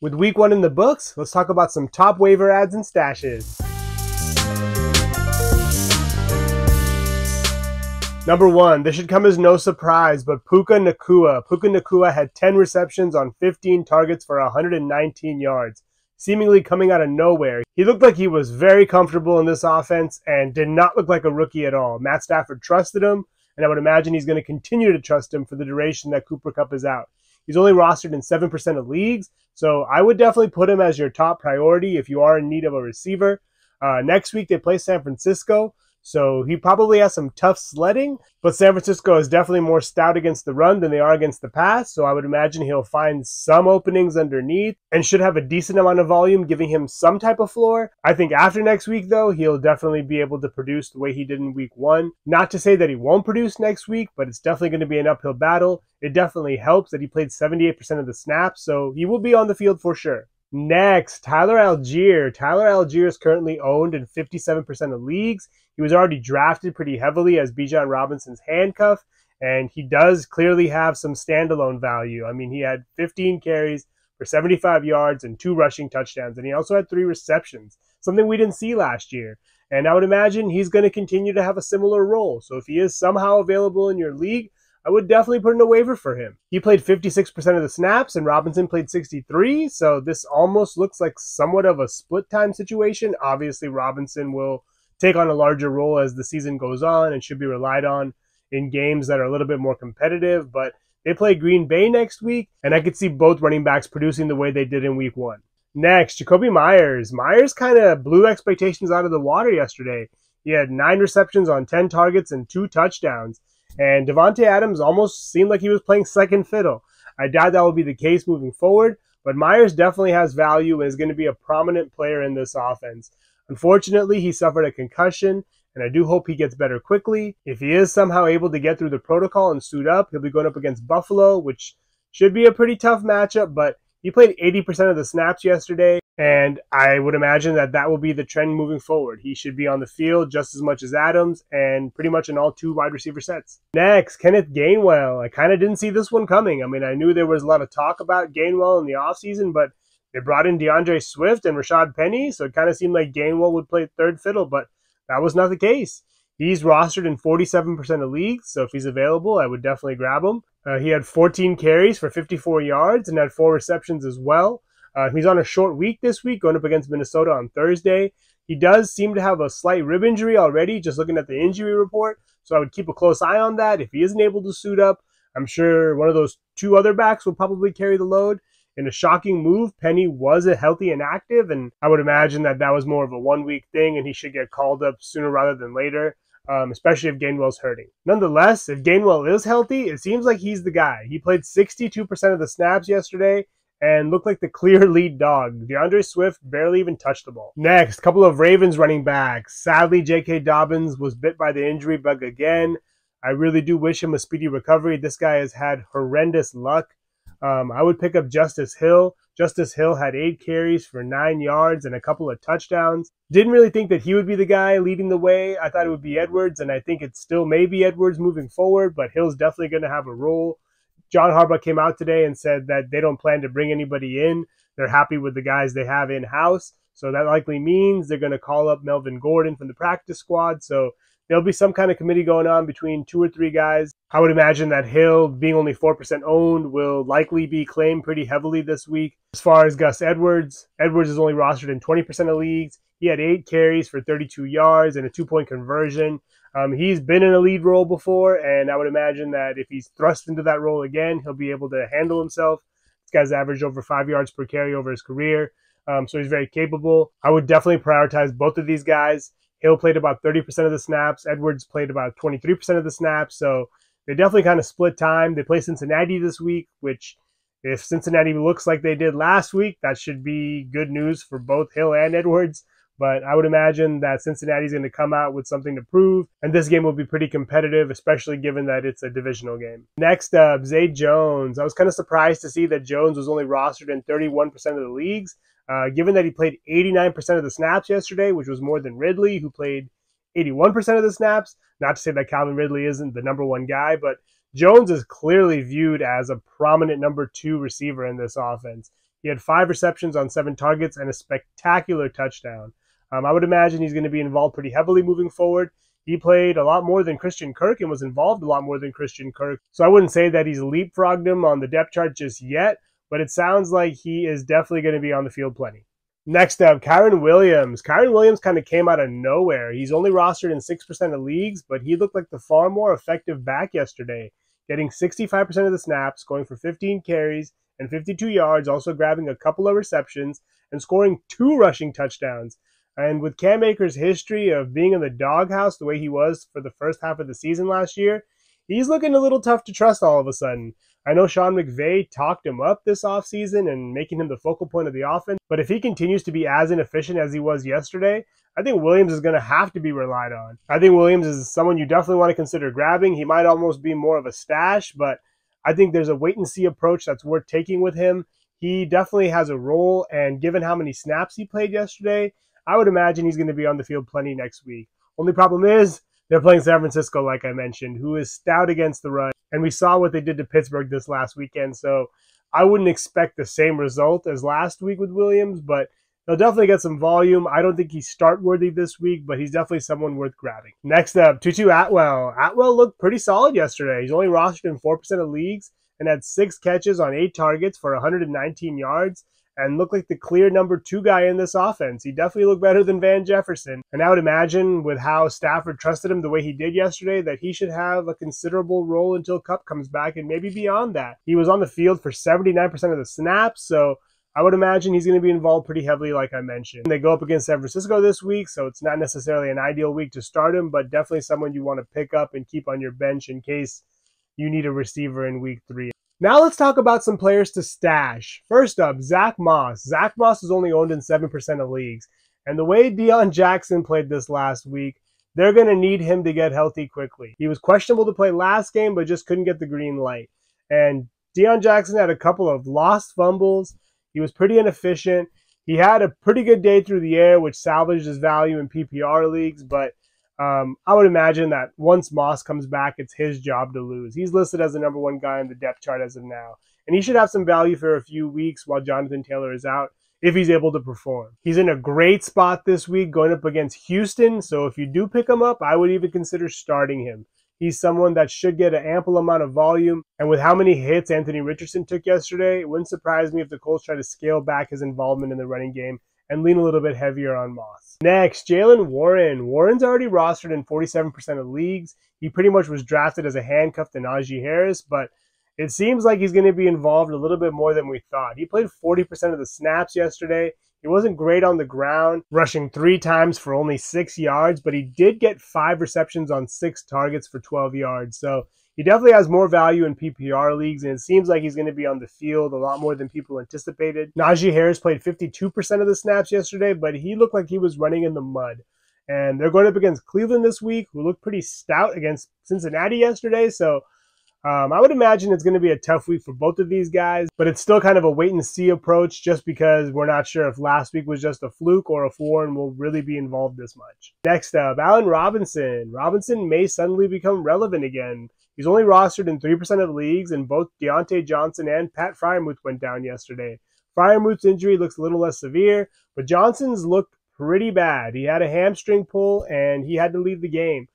With week 1 in the books, let's talk about some top waiver adds and stashes. Number 1, this should come as no surprise, but Puka Nacua. Puka Nacua had 10 receptions on 15 targets for 119 yards, seemingly coming out of nowhere. He looked like he was very comfortable in this offense and did not look like a rookie at all. Matt Stafford trusted him, and I would imagine he's going to continue to trust him for the duration that Cooper Kupp is out. He's only rostered in 7% of leagues, so I would definitely put him as your top priority if you are in need of a receiver. Next week, they play San Francisco, so he probably has some tough sledding, but San Francisco is definitely more stout against the run than they are against the pass, so I would imagine he'll find some openings underneath and should have a decent amount of volume, giving him some type of floor. I think after next week, though, he'll definitely be able to produce the way he did in week 1. Not to say that he won't produce next week, but it's definitely going to be an uphill battle. It definitely helps that he played 78% of the snaps, so he will be on the field for sure. Next, Tyler Algier. Tyler Algier is currently owned in 57% of leagues. He was already drafted pretty heavily as Bijan Robinson's handcuff, and he does clearly have some standalone value. I mean, he had 15 carries for 75 yards and 2 rushing touchdowns, and he also had 3 receptions, something we didn't see last year. And I would imagine he's going to continue to have a similar role. So if he is somehow available in your league, I would definitely put in a waiver for him. He played 56% of the snaps and Robinson played 63%, so this almost looks like somewhat of a split time situation. Obviously, Robinson will take on a larger role as the season goes on and should be relied on in games that are a little bit more competitive, but they play Green Bay next week, and I could see both running backs producing the way they did in week 1. Next, Jakobi Meyers. Meyers kind of blew expectations out of the water yesterday. He had 9 receptions on 10 targets and 2 touchdowns. And Davante Adams almost seemed like he was playing second fiddle. I doubt that will be the case moving forward, but Meyers definitely has value and is going to be a prominent player in this offense. Unfortunately, he suffered a concussion, and I do hope he gets better quickly. If he is somehow able to get through the protocol and suit up, he'll be going up against Buffalo, which should be a pretty tough matchup, but he played 80% of the snaps yesterday, and I would imagine that that will be the trend moving forward. He should be on the field just as much as Adams and pretty much in all 2 wide receiver sets. Next, Kenneth Gainwell. I kind of didn't see this one coming. I mean, I knew there was a lot of talk about Gainwell in the offseason, but they brought in DeAndre Swift and Rashad Penny, so it kind of seemed like Gainwell would play third fiddle, but that was not the case. He's rostered in 47% of leagues, so if he's available, I would definitely grab him. He had 14 carries for 54 yards and had 4 receptions as well. He's on a short week this week, going up against Minnesota on Thursday. He does seem to have a slight rib injury already, just looking at the injury report, so I would keep a close eye on that. If he isn't able to suit up, I'm sure one of those 2 other backs will probably carry the load. In a shocking move, Penny was healthy and active, and I would imagine that that was more of a 1-week thing, and he should get called up sooner rather than later. Especially if Gainwell's hurting. Nonetheless, if Gainwell is healthy, it seems like he's the guy. He played 62% of the snaps yesterday and looked like the clear lead dog. DeAndre Swift barely even touched the ball. Next, couple of Ravens running backs. Sadly, J.K. Dobbins was bit by the injury bug again. I really do wish him a speedy recovery. This guy has had horrendous luck. I would pick up Justice Hill. Justice Hill had 8 carries for 9 yards and a couple of touchdowns. Didn't really think that he would be the guy leading the way. I thought it would be Edwards, and I think it still may be Edwards moving forward, but Hill's definitely going to have a role. John Harbaugh came out today and said that they don't plan to bring anybody in. They're happy with the guys they have in-house, so that likely means they're going to call up Melvin Gordon from the practice squad, so there'll be some kind of committee going on between 2 or 3 guys. I would imagine that Hill, being only 4% owned, will likely be claimed pretty heavily this week. As far as Gus Edwards, Edwards is only rostered in 20% of leagues. He had 8 carries for 32 yards and a 2-point conversion. He's been in a lead role before, and I would imagine that if he's thrust into that role again, he'll be able to handle himself. This guy's averaged over 5 yards per carry over his career, so he's very capable. I would definitely prioritize both of these guys. Hill played about 30% of the snaps. Edwards played about 23% of the snaps. So they definitely kind of split time. They play Cincinnati this week, which if Cincinnati looks like they did last week, that should be good news for both Hill and Edwards. But I would imagine that Cincinnati's going to come out with something to prove. And this game will be pretty competitive, especially given that it's a divisional game. Next up, Zay Jones. I was kind of surprised to see that Jones was only rostered in 31% of the leagues. Given that he played 89% of the snaps yesterday, which was more than Ridley, who played 81% of the snaps. Not to say that Calvin Ridley isn't the number 1 guy, but Jones is clearly viewed as a prominent number 2 receiver in this offense. He had 5 receptions on 7 targets and a spectacular touchdown. I would imagine he's going to be involved pretty heavily moving forward. He played a lot more than Christian Kirk and was involved a lot more than Christian Kirk. So I wouldn't say that he's leapfrogged him on the depth chart just yet, but it sounds like he is definitely going to be on the field plenty. Next up, Kyren Williams. Kyren Williams kind of came out of nowhere. He's only rostered in 6% of leagues, but he looked like the far more effective back yesterday, getting 65% of the snaps, going for 15 carries and 52 yards, also grabbing a couple of receptions and scoring 2 rushing touchdowns. And with Cam Akers' history of being in the doghouse the way he was for the first half of the season last year, he's looking a little tough to trust all of a sudden. I know Sean McVay talked him up this offseason and making him the focal point of the offense, but if he continues to be as inefficient as he was yesterday, I think Williams is going to have to be relied on. I think Williams is someone you definitely want to consider grabbing. He might almost be more of a stash, but I think there's a wait-and-see approach that's worth taking with him. He definitely has a role, and given how many snaps he played yesterday, I would imagine he's going to be on the field plenty next week. Only problem is they're playing San Francisco, like I mentioned, who is stout against the run. And we saw what they did to Pittsburgh this last weekend, so I wouldn't expect the same result as last week with Williams, but he'll definitely get some volume. I don't think he's start-worthy this week, but he's definitely someone worth grabbing. Next up, Tutu Atwell. Atwell looked pretty solid yesterday. He's only rostered in 4% of leagues and had 6 catches on 8 targets for 119 yards. And looked like the clear number 2 guy in this offense. He definitely looked better than Van Jefferson. And I would imagine with how Stafford trusted him the way he did yesterday that he should have a considerable role until Kupp comes back and maybe beyond that. He was on the field for 79% of the snaps, so I would imagine he's going to be involved pretty heavily like I mentioned. They go up against San Francisco this week, so it's not necessarily an ideal week to start him, but definitely someone you want to pick up and keep on your bench in case you need a receiver in week 3. Now let's talk about some players to stash. First up, Zach Moss. Zach Moss is only owned in 7% of leagues. And the way Deion Jackson played this last week, they're going to need him to get healthy quickly. He was questionable to play last game, but just couldn't get the green light. And Deion Jackson had a couple of lost fumbles. He was pretty inefficient. He had a pretty good day through the air, which salvaged his value in PPR leagues, but I would imagine that once Moss comes back, it's his job to lose. He's listed as the number 1 guy on the depth chart as of now. And he should have some value for a few weeks while Jonathan Taylor is out if he's able to perform. He's in a great spot this week going up against Houston. So if you do pick him up, I would even consider starting him. He's someone that should get an ample amount of volume. And with how many hits Anthony Richardson took yesterday, it wouldn't surprise me if the Colts try to scale back his involvement in the running game and lean a little bit heavier on Moss. Next, Jaylen Warren. Warren's already rostered in 47% of leagues. He pretty much was drafted as a handcuff to Najee Harris, but it seems like he's going to be involved a little bit more than we thought. He played 40% of the snaps yesterday. He wasn't great on the ground, rushing 3 times for only 6 yards, but he did get 5 receptions on 6 targets for 12 yards. So he definitely has more value in PPR leagues, and it seems like he's going to be on the field a lot more than people anticipated. Najee Harris played 52% of the snaps yesterday, but he looked like he was running in the mud. And they're going up against Cleveland this week, who looked pretty stout against Cincinnati yesterday, so I would imagine it's going to be a tough week for both of these guys, but it's still kind of a wait-and-see approach just because we're not sure if last week was just a fluke or if Warren will really be involved this much. Next up, Allen Robinson. Robinson may suddenly become relevant again. He's only rostered in 3% of leagues, and both Deontay Johnson and Pat Freiermuth went down yesterday. Freiermuth's injury looks a little less severe, but Johnson's looked pretty bad. He had a hamstring pull, and he had to leave the game.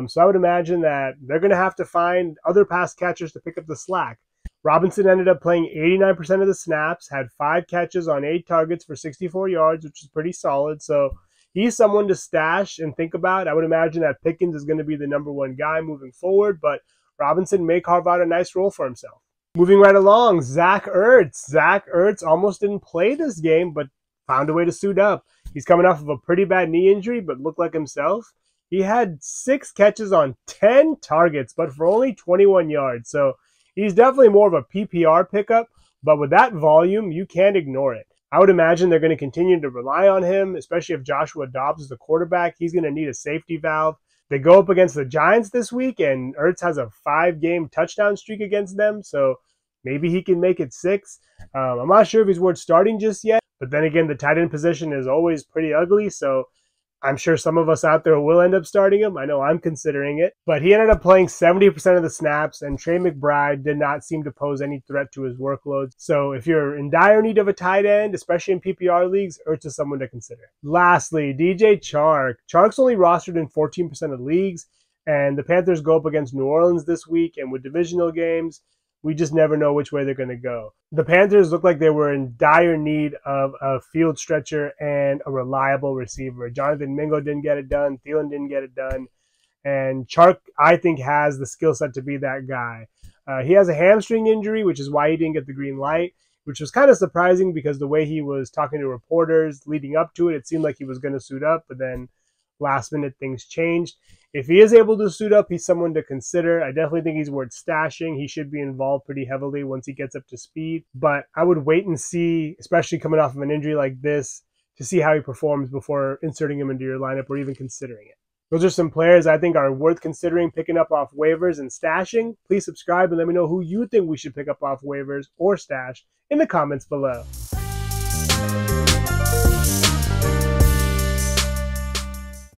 So I would imagine that they're going to have to find other pass catchers to pick up the slack. Robinson ended up playing 89% of the snaps, had 5 catches on 8 targets for 64 yards, which is pretty solid. So he's someone to stash and think about. I would imagine that Pickens is going to be the number 1 guy moving forward, but Robinson may carve out a nice role for himself. Moving right along, Zach Ertz. Zach Ertz almost didn't play this game, but found a way to suit up. He's coming off of a pretty bad knee injury, but looked like himself. He had 6 catches on 10 targets, but for only 21 yards. So he's definitely more of a PPR pickup, but with that volume, you can't ignore it. I would imagine they're going to continue to rely on him, especially if Joshua Dobbs is the quarterback. He's going to need a safety valve. They go up against the Giants this week, and Ertz has a 5-game touchdown streak against them, so maybe he can make it 6. I'm not sure if he's worth starting just yet, but then again, the tight end position is always pretty ugly, so I'm sure some of us out there will end up starting him. I know I'm considering it. But he ended up playing 70% of the snaps, and Trey McBride did not seem to pose any threat to his workload. So if you're in dire need of a tight end, especially in PPR leagues, Ertz is someone to consider. Lastly, DJ Chark. Chark's only rostered in 14% of leagues, and the Panthers go up against New Orleans this week, and with divisional games, we just never know which way they're going to go. The Panthers look like they were in dire need of a field stretcher and a reliable receiver. Jonathan Mingo didn't get it done. Thielen didn't get it done. And Chark, I think, has the skill set to be that guy. He has a hamstring injury, which is why he didn't get the green light, which was kind of surprising because the way he was talking to reporters leading up to it, it seemed like he was going to suit up, but then last minute things changed. If he is able to suit up, he's someone to consider. I definitely think he's worth stashing. He should be involved pretty heavily once he gets up to speed. But I would wait and see, especially coming off of an injury like this, to see how he performs before inserting him into your lineup or even considering it. Those are some players I think are worth considering picking up off waivers and stashing. Please subscribe and let me know who you think we should pick up off waivers or stash in the comments below.